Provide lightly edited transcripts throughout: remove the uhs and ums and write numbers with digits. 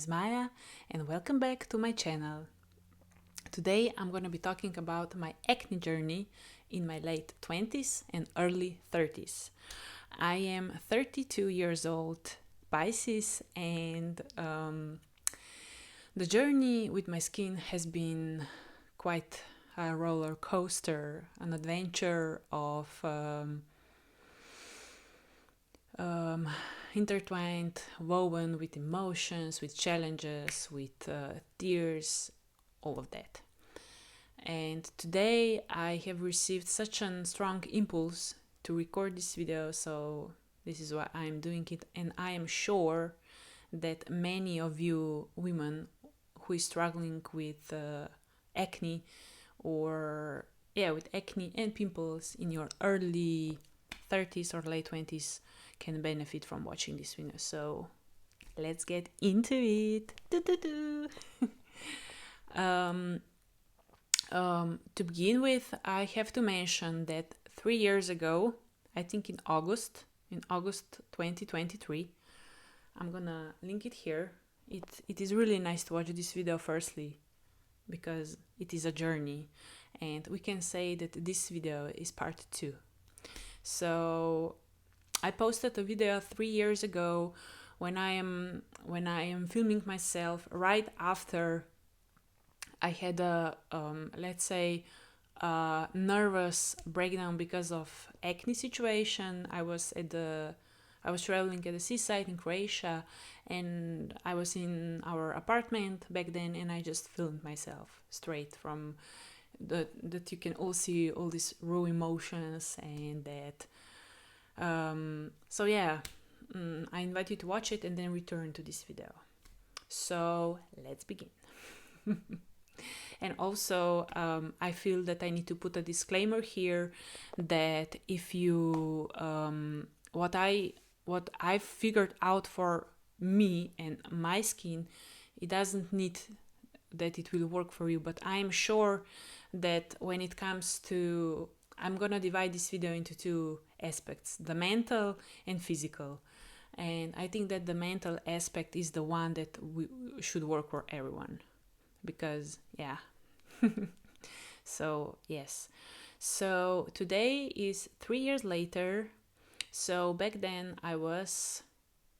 is Maya and welcome back to my channel. Today I'm going to be talking about my acne journey in my late 20s and early 30s. I am 32 years old, Pisces, and the journey with my skin has been quite a roller coaster, an adventure of intertwined, woven with emotions, with challenges, with tears, all of that. And today I have received such a strong impulse to record this video, so this is why I'm doing it. And I am sure that many of you women who is struggling with acne with acne and pimples in your early 30s or late 20s can benefit from watching this video. So let's get into it. To begin with, I have to mention that 3 years ago, I think in August 2023, I'm gonna link it here. It is really nice to watch this video firstly because it is a journey, and we can say that this video is part 2. So I posted a video 3 years ago when I am filming myself right after I had a let's say a nervous breakdown because of acne situation. I was traveling at the seaside in Croatia, and I was in our apartment back then, and I just filmed myself straight from that you can all see all these raw emotions and that. So yeah, I invite you to watch it and then return to this video. So let's begin. And also, I feel that I need to put a disclaimer here that if you what I've figured out for me and my skin, it doesn't need that it will work for you, but I'm sure that when it comes to, I'm gonna divide this video into 2 aspects, the mental and physical. And I think that the mental aspect is the one that we should work for everyone, because yeah. So yes, so today is 3 years later. So back then I was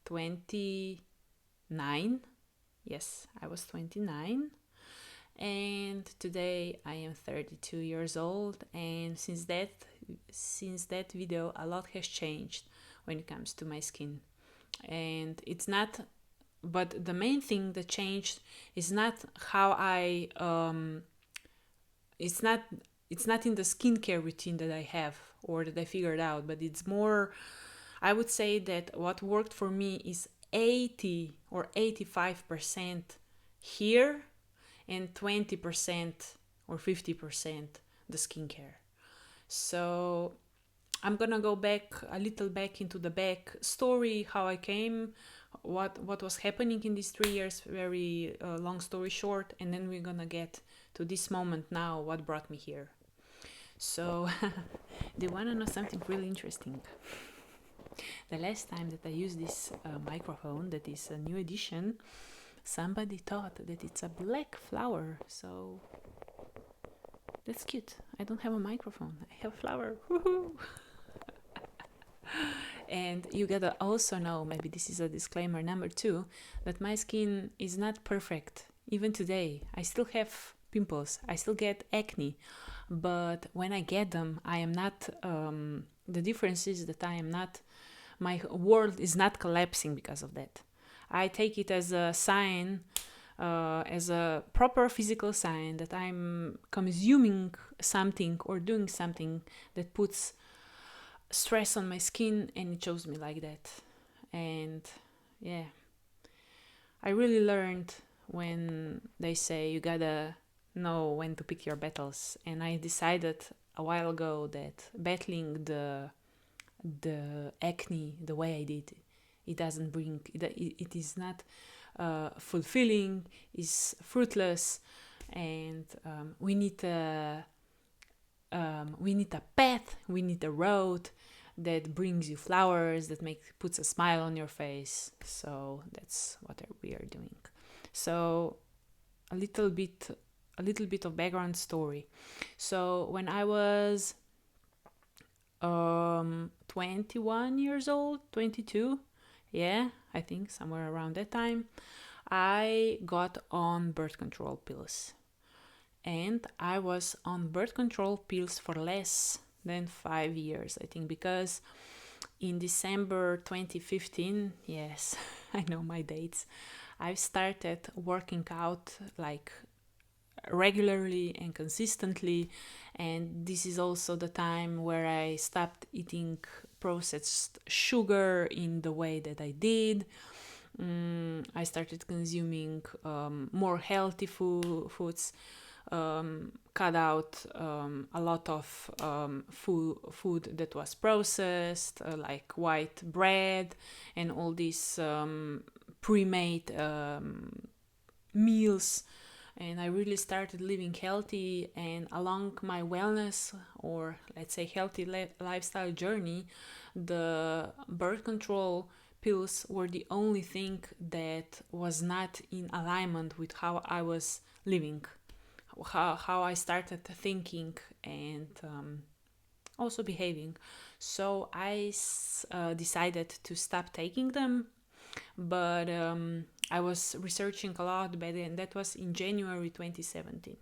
29. Yes, I was 29. And today I am 32 years old, and since that video a lot has changed when it comes to my skin. And it's not, but the main thing that changed is not how I it's not in the skincare routine that I have or that I figured out, but it's more, I would say that what worked for me is 80 or 85% here and 20% or 50% the skincare. So I'm gonna go back a little back into the back story, how I came, what was happening in these 3 years, very long story short, and then we're gonna get to this moment now, what brought me here. So do you want to know something really interesting? The last time that I used this microphone, that is a new edition, somebody thought that it's a black flower. So that's cute. I don't have a microphone, I have a flower. Woohoo! And you gotta also know, maybe this is a disclaimer number 2, that my skin is not perfect. Even today, I still have pimples, I still get acne, but when I get them, I am not, the difference is that I am not, my world is not collapsing because of that. I take it as a sign, as a proper physical sign that I'm consuming something or doing something that puts stress on my skin, and it shows me like that. And yeah, I really learned when they say you gotta know when to pick your battles, and I decided a while ago that battling the acne the way I did, it doesn't bring it is not fulfilling, is fruitless, and we need a path, we need a road that brings you flowers, that puts a smile on your face. So that's what we are doing. So a little bit of background story. So when I was 21 years old, 22, yeah, I think somewhere around that time, I got on birth control pills. And I was on birth control pills for less than 5 years, I think, because in December 2015, yes, I know my dates, I started working out like regularly and consistently, and this is also the time where I stopped eating processed sugar in the way that I did. I started consuming more healthy foods, cut out a lot of food that was processed, like white bread and all these pre-made meals. And I really started living healthy, and along my wellness, or let's say healthy lifestyle journey, the birth control pills were the only thing that was not in alignment with how I was living, how I started thinking and also behaving. So I decided to stop taking them, but I was researching a lot by then. That was in January 2017.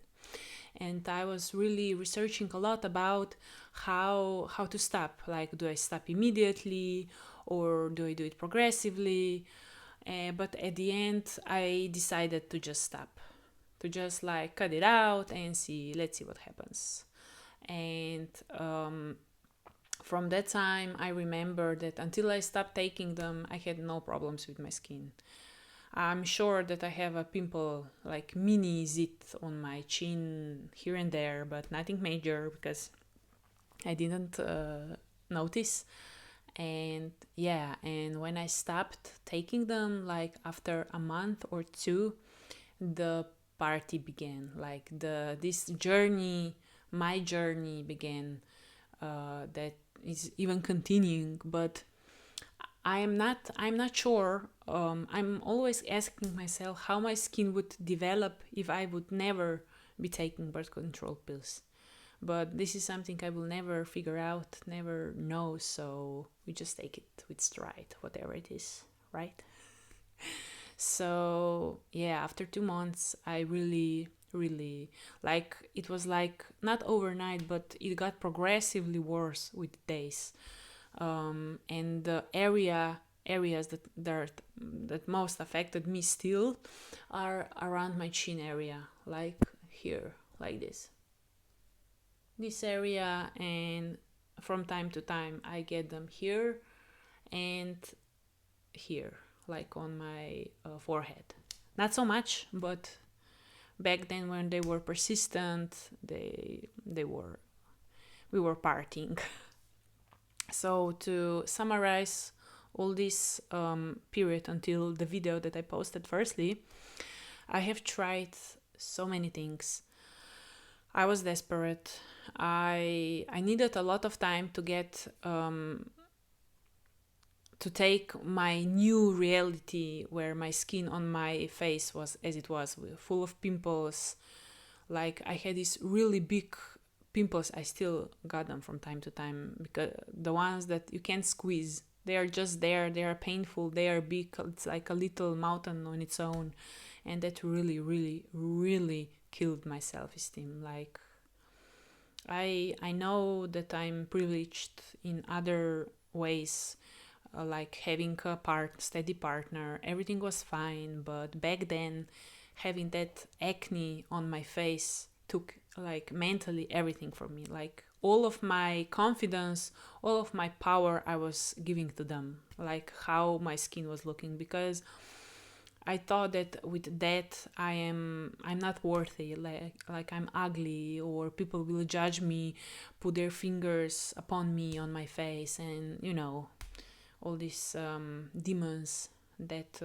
And I was really researching a lot about how to stop. Like, do I stop immediately or do I do it progressively? But at the end, I decided to just stop, to just like cut it out and let's see what happens. And from that time, I remember that until I stopped taking them, I had no problems with my skin. I'm sure that I have a pimple, like mini zit on my chin here and there, but nothing major because I didn't notice. And yeah, and when I stopped taking them, like after a month or two, the party began. Like this journey, my journey began. That is even continuing, but I'm not sure. I'm always asking myself how my skin would develop if I would never be taking birth control pills. But this is something I will never figure out, never know. So we just take it with stride, whatever it is, right? So yeah, after 2 months, I really, really, like, it was like not overnight, but it got progressively worse with days. And the areas that most affected me still are around my chin area, like here, like this area, and from time to time I get them here and here, like on my forehead. Not so much, but back then when they were persistent, they were we were partying. So to summarize all this period until the video that I posted firstly, I have tried so many things. I was desperate. I needed a lot of time to get to take my new reality where my skin on my face was as it was, full of pimples. Like, I had these really big pimples. I still got them from time to time, because the ones that you can't squeeze, they are just there, they are painful, they are big, it's like a little mountain on its own. And that really, really, really killed my self-esteem. Like, I know that I'm privileged in other ways, like having a steady partner, everything was fine. But back then, having that acne on my face took like mentally everything from me. Like, all of my confidence, all of my power, I was giving to them, like how my skin was looking, because I thought that with that I'm not worthy, like I'm ugly, or people will judge me, put their fingers upon me, on my face, and all these demons that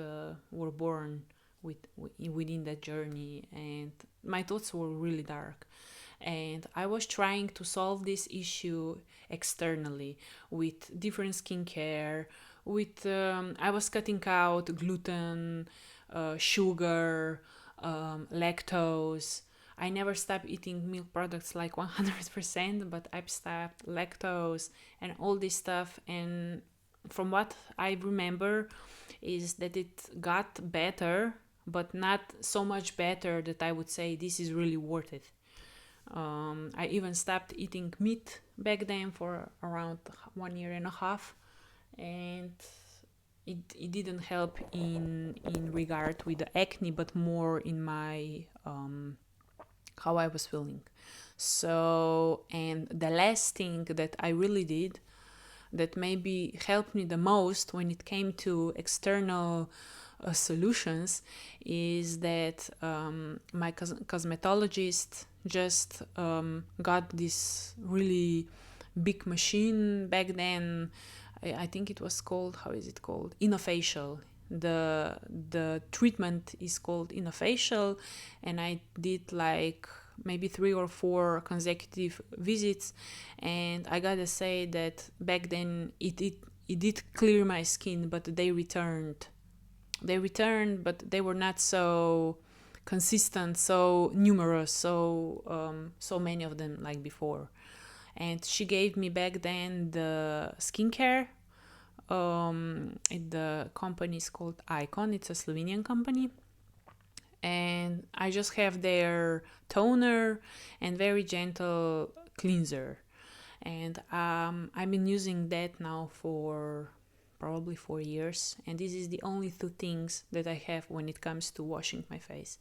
were born within that journey. And my thoughts were really dark, and I was trying to solve this issue externally with different skincare, with I was cutting out gluten, sugar, lactose. I never stopped eating milk products like 100%, but I've stopped lactose and all this stuff. And from what I remember, is that it got better, but not so much better that I would say this is really worth it. I even stopped eating meat back then for around 1.5 years, and it didn't help in regard with the acne, but more in my how I was feeling. So, and the last thing that I really did that maybe helped me the most when it came to external solutions is that my cosmetologist just got this really big machine back then. I think it was called, how is it called? Innofacial. The treatment is called Innofacial, and I did like maybe 3 or 4 consecutive visits, and I gotta say that back then it did clear my skin, but they returned, but they were not so consistent, so numerous, so many of them like before. And she gave me back then the skincare. The company is called Icon. It's a Slovenian company, and I just have their toner and very gentle cleanser. And I've been using that now for probably 4 years, and this is the only 2 things that I have when it comes to washing my face,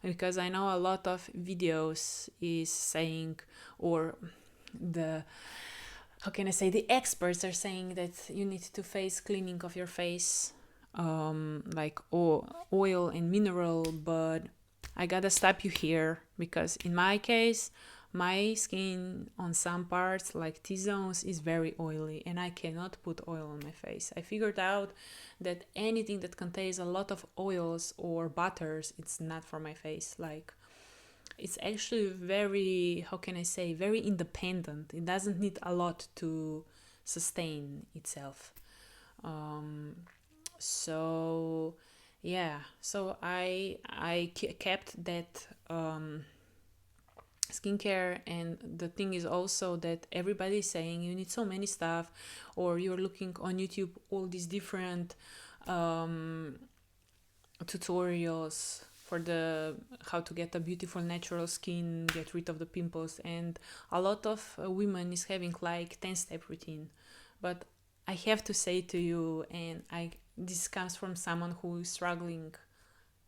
because I know a lot of videos is saying, or the how can I say, the experts are saying that you need to face cleaning of your face, like oil and mineral, but I gotta stop you here, because in my case, my skin on some parts, like T-zones, is very oily, and I cannot put oil on my face. I figured out that anything that contains a lot of oils or butters, it's not for my face. Like, it's actually very, how can I say, very independent. It doesn't need a lot to sustain itself. So yeah, so I kept that skincare. And the thing is also that everybody is saying you need so many stuff, or you're looking on YouTube all these different tutorials for the how to get a beautiful natural skin, get rid of the pimples, and a lot of women is having like 10-step routine. But I have to say to you, and I this comes from someone who is struggling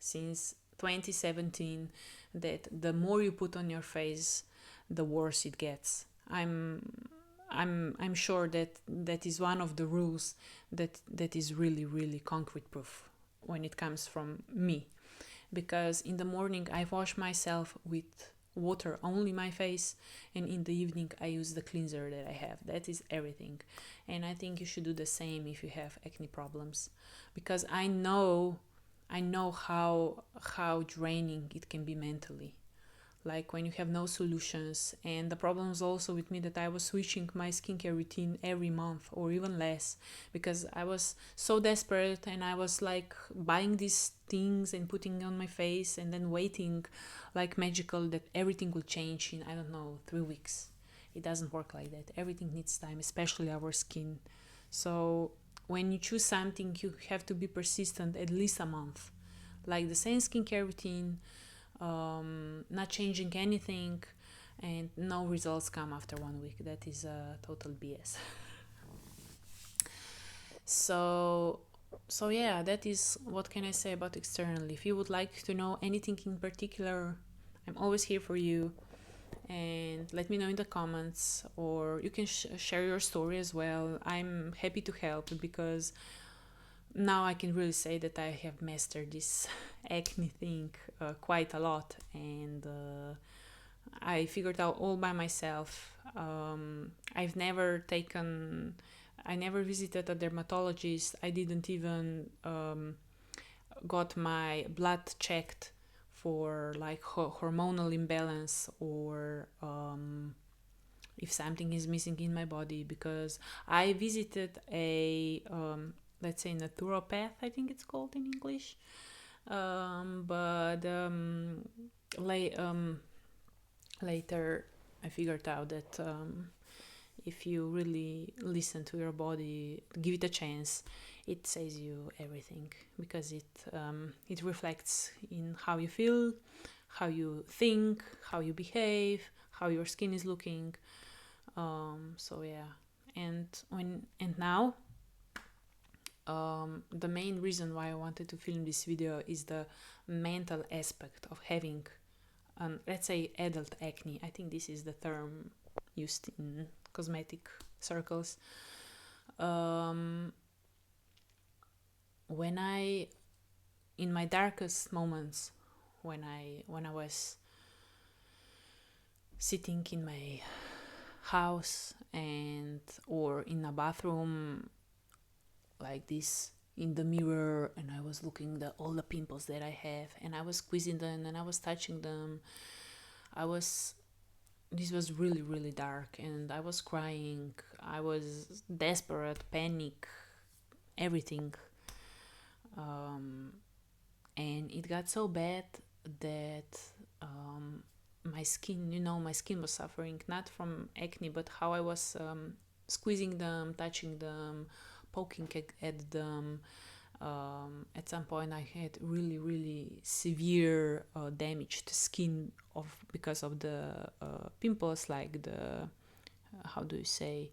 since 2017, that the more you put on your face, the worse it gets. I'm sure that that is one of the rules that is really really concrete proof when it comes from me, because in the morning I wash myself with water only my face, and in the evening I use the cleanser that I have. That is everything. And I think you should do the same if you have acne problems, because I know how draining it can be mentally, like when you have no solutions. And the problem is also with me that I was switching my skincare routine every month or even less, because I was so desperate, and I was like buying these things and putting on my face and then waiting like magical that everything will change in, I don't know, 3 weeks. It doesn't work like that. Everything needs time, especially our skin. So when you choose something, you have to be persistent at least a month, like the same skincare routine, not changing anything, and no results come after 1 week. That is a total BS. So yeah, that is what can I say about external. If you would like to know anything in particular, I'm always here for you, and let me know in the comments, or you can share your story as well. I'm happy to help, because now I can really say that I have mastered this acne thing quite a lot, and I figured out all by myself. I never visited a dermatologist. I didn't even got my blood checked for like hormonal imbalance, or if something is missing in my body, because I visited a let's say naturopath, I think it's called in English, But later I figured out that if you really listen to your body, give it a chance, it says you everything, because it reflects in how you feel, how you think, how you behave, how your skin is looking. So yeah, and now the main reason why I wanted to film this video is the mental aspect of having, let's say, adult acne. I think this is the term used in cosmetic circles. When I, in my darkest moments, when I was sitting in my house and or in a bathroom like this in the mirror, and I was looking at all the pimples that I have, and I was squeezing them and I was touching them, this was really, really dark, and I was crying, I was desperate, panic, everything. And it got so bad that my skin, my skin was suffering, not from acne, but how I was squeezing them, touching them, poking at them. At some point I had really, really severe damaged skin because of the pimples, like the how do you say,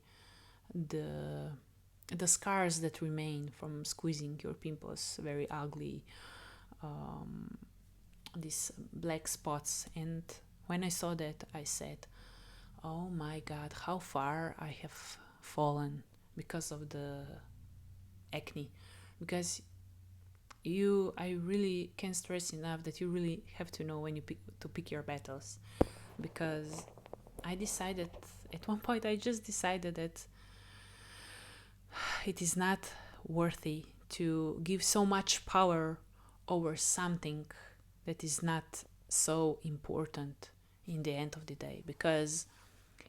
the scars that remain from squeezing your pimples, very ugly, these black spots. And when I saw that, I said, oh my god, how far I have fallen because of the acne. Because I really can't stress enough that you really have to know when you pick your battles. Because I decided, at one point I just decided that it is not worthy to give so much power over something that is not so important in the end of the day. Because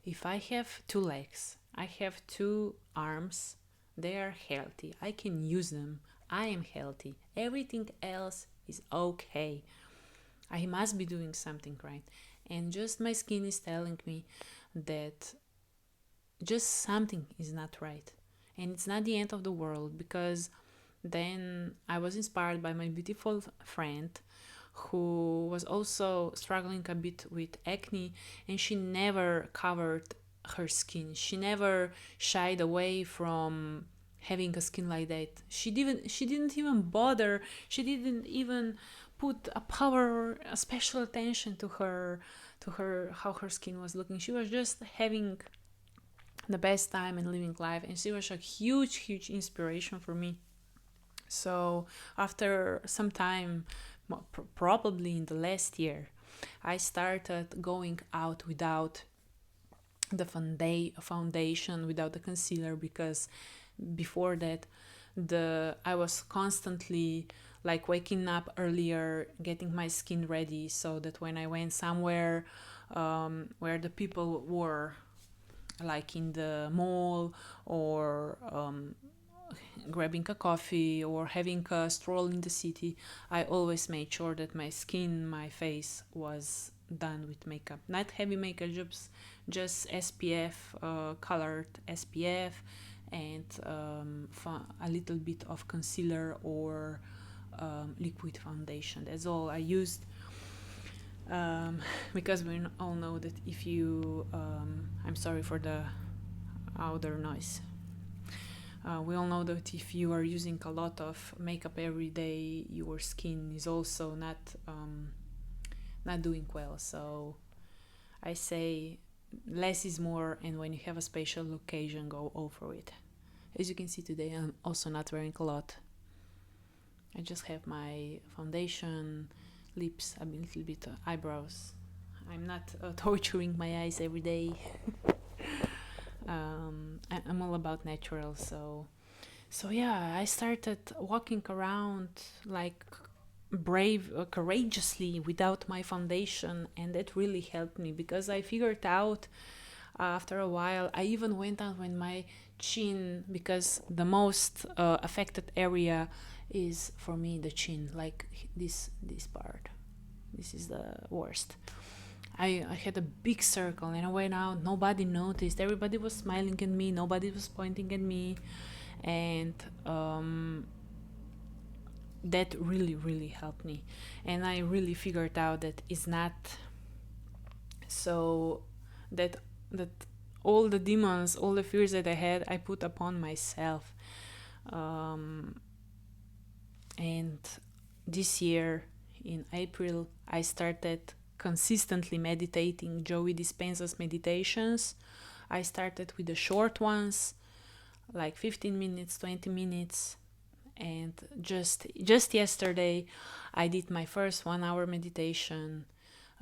if I have 2 legs, I have 2 arms, they are healthy, I can use them, I am healthy, everything else is okay, I must be doing something right. And just my skin is telling me that just something is not right. And it's not the end of the world, because then I was inspired by my beautiful friend who was also struggling a bit with acne, and she never covered her skin. She never shied away from having a skin like that. She didn't even bother. She didn't even put a special attention to her how her skin was looking. She was just having the best time and living life, and she was a huge inspiration for me. So after some time, probably in the last year, I started going out without the foundation, without the concealer, because before that I was constantly like waking up earlier, getting my skin ready, so that when I went somewhere where the people were, like in the mall, or grabbing a coffee or having a stroll in the city, I always made sure that my skin, my face was done with makeup. Not heavy makeup, just SPF, colored SPF, and a little bit of concealer or liquid foundation. That's all I used. Because we all know that if you I'm sorry for the outer noise. We all know that if you are using a lot of makeup every day, your skin is also not doing well. So I say less is more, and when you have a special occasion, go over it. As you can see today, I'm also not wearing a lot. I just have my foundation, lips, a little bit eyebrows. I'm not torturing my eyes every day. I'm all about natural, so yeah, I started walking around like courageously without my foundation, and that really helped me, because I figured out after a while. I even went out with my chin, because the most affected area is for me the chin, like this part. This is the worst. I had a big circle and I went out, nobody noticed, everybody was smiling at me, nobody was pointing at me, and that really helped me. And I really figured out that it's not so that all the demons, all the fears that I had, I put upon myself. And this year in April I started consistently meditating Joey Dispenza's meditations. I started with the short ones, like 15 minutes, 20 minutes, and just yesterday I did my first 1 hour meditation,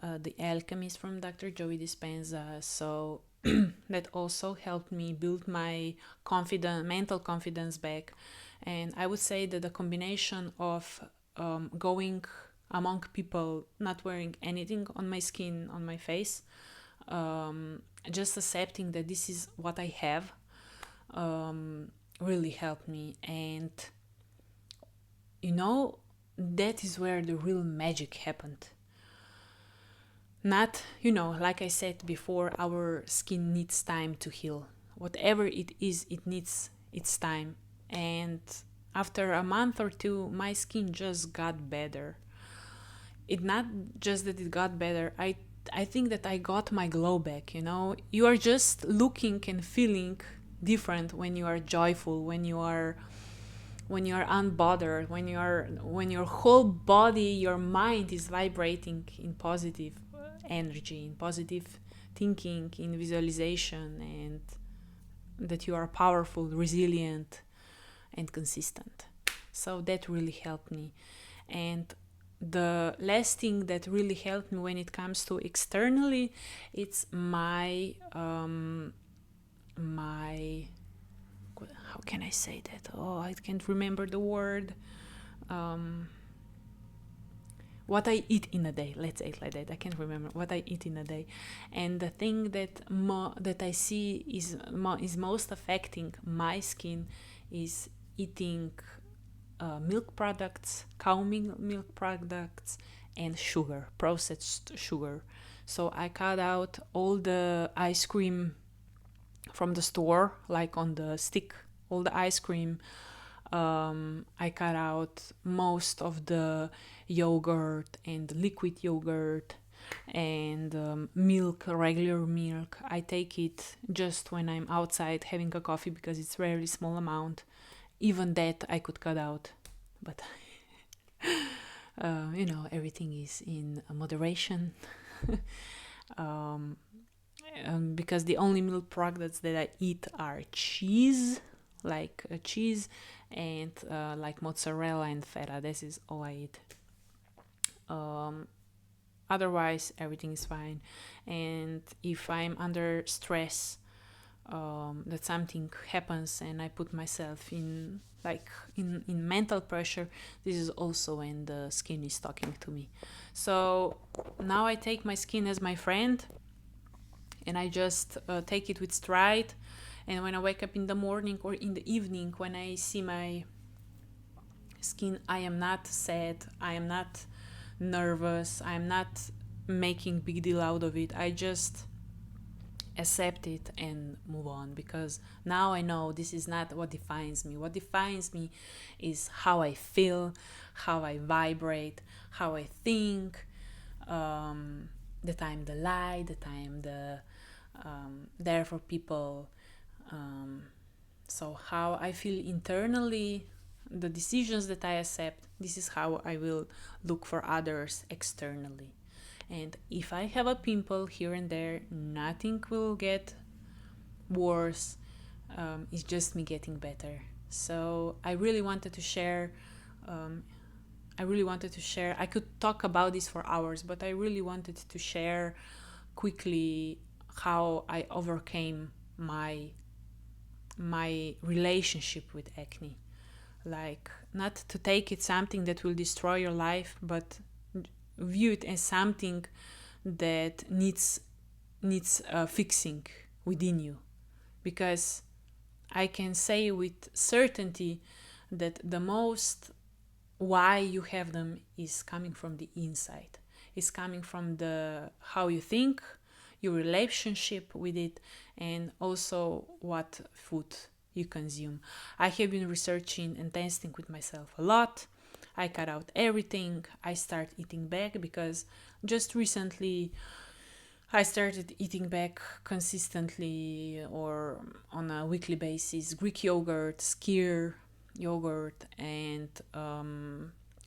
the Alchemist from Dr. Joey Dispenza. So that also helped me build my mental confidence back. And I would say that the combination of going among people, not wearing anything on my skin, on my face, just accepting that this is what I have, really helped me. And that is where the real magic happened. Not, like I said before, our skin needs time to heal. Whatever it is, it needs its time. And after a month or two, my skin just got better. It not just that it got better, I think that I got my glow back. You are just looking and feeling different when you are joyful, when you are unbothered, when your whole body, your mind is vibrating in positive energy, in positive thinking, in visualization, and that you are powerful, resilient, and consistent. So that really helped me. And the last thing that really helped me when it comes to externally, it's my how can I say that? Oh, I can't remember the word. What I eat in a day. Let's say it like that. I can't remember what I eat in a day. And the thing that that I see is most affecting my skin is eating milk products, cow milk products, and sugar, processed sugar. So I cut out all the ice cream from the store, like on the stick, all the ice cream. I cut out most of the yogurt and liquid yogurt and milk, regular milk. I take it just when I'm outside having a coffee because it's very small amount. Even that I could cut out, but everything is in moderation. Because the only milk products that I eat are cheese, like cheese and like mozzarella and feta. This is all I eat. Otherwise everything is fine. And if I'm under stress, that something happens and I put myself in mental pressure, this is also when the skin is talking to me. So now I take my skin as my friend, and I just take it with stride. And when I wake up in the morning or in the evening, when I see my skin, I am not sad, I am not nervous, I am not making big deal out of it. I just accept it and move on, because now I know this is not what defines me. What defines me is how I feel, how I vibrate, how I think, that I'm the light, that I'm there for people. So how I feel internally, the decisions that I accept, this is how I will look for others externally. And if I have a pimple here and there, nothing will get worse. It's just me getting better. So I really wanted to share. I could talk about this for hours, but I really wanted to share quickly how I overcame my relationship with acne. Like, not to take it something that will destroy your life, but view it as something that needs fixing within you. Because I can say with certainty that the most why you have them is coming from the inside. It's coming from the how you think, your relationship with it, and also what food you consume. I have been researching and testing with myself a lot. I cut out everything. I start eating back because just recently I started eating back consistently or on a weekly basis Greek yogurt, skyr yogurt, and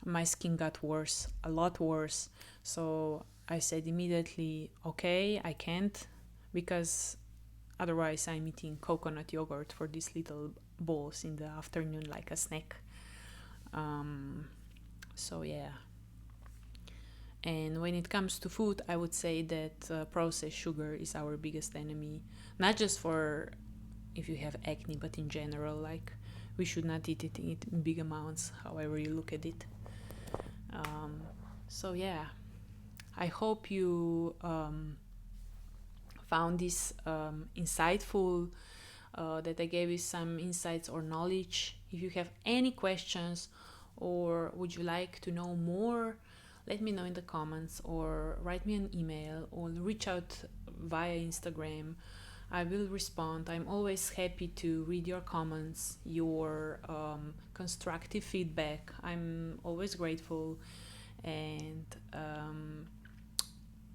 my skin got worse, a lot worse. So I said immediately, okay, I can't, because otherwise I'm eating coconut yogurt for these little bowls in the afternoon like a snack. So yeah. And when it comes to food, I would say that processed sugar is our biggest enemy. Not just for if you have acne, but in general, like we should not eat it in big amounts, however you look at it. So yeah, I hope you found this insightful, that I gave you some insights or knowledge. If you have any questions or would you like to know more, let me know in the comments or write me an email or reach out via Instagram. I will respond. I'm always happy to read your comments, your constructive feedback. I'm always grateful, and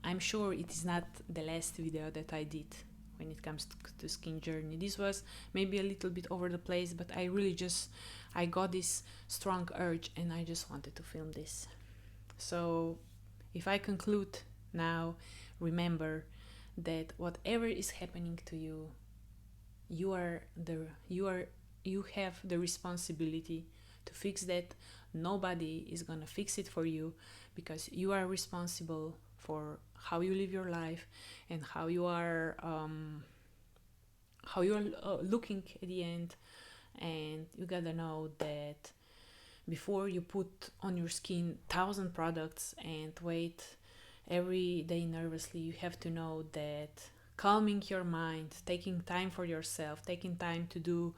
I'm sure it is not the last video that I did when it comes to skin journey. This was maybe a little bit over the place, but I got this strong urge and I just wanted to film this. So if I conclude now, remember that whatever is happening to you, you have the responsibility to fix that. Nobody is gonna fix it for you, because you are responsible for how you live your life and how you are looking at the end. And you gotta know that before you put on your skin 1,000 products and wait every day nervously, you have to know that calming your mind, taking time for yourself, taking time to do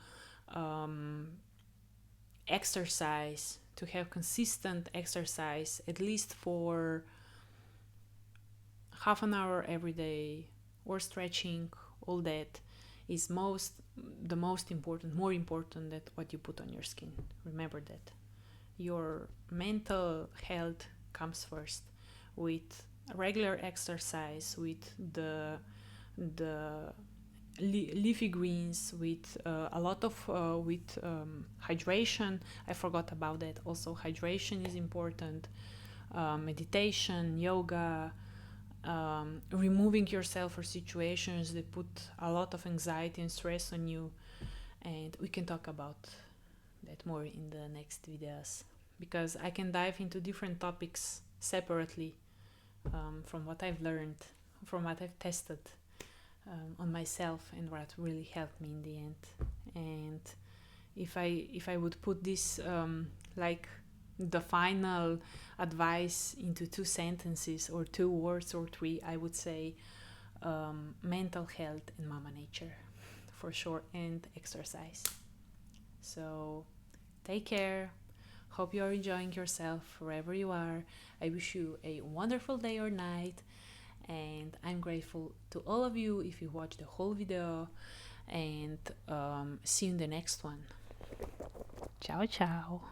exercise, to have consistent exercise at least for half an hour every day, or stretching, all that is the most important, more important than what you put on your skin. Remember that your mental health comes first, with regular exercise, with the leafy greens, with a lot of with hydration. I forgot about that. Also, hydration is important. Meditation, yoga, removing yourself for situations that put a lot of anxiety and stress on you. And we can talk about that more in the next videos, because I can dive into different topics separately, from what I've learned, from what I've tested on myself, and what really helped me in the end. And if I would put this like the final advice into 2 sentences or 2 words or 3, I would say mental health and mama nature, for sure, and exercise. So take care. Hope you are enjoying yourself wherever you are. I wish you a wonderful day or night, and I'm grateful to all of you if you watch the whole video, and see you in the next one. Ciao, ciao.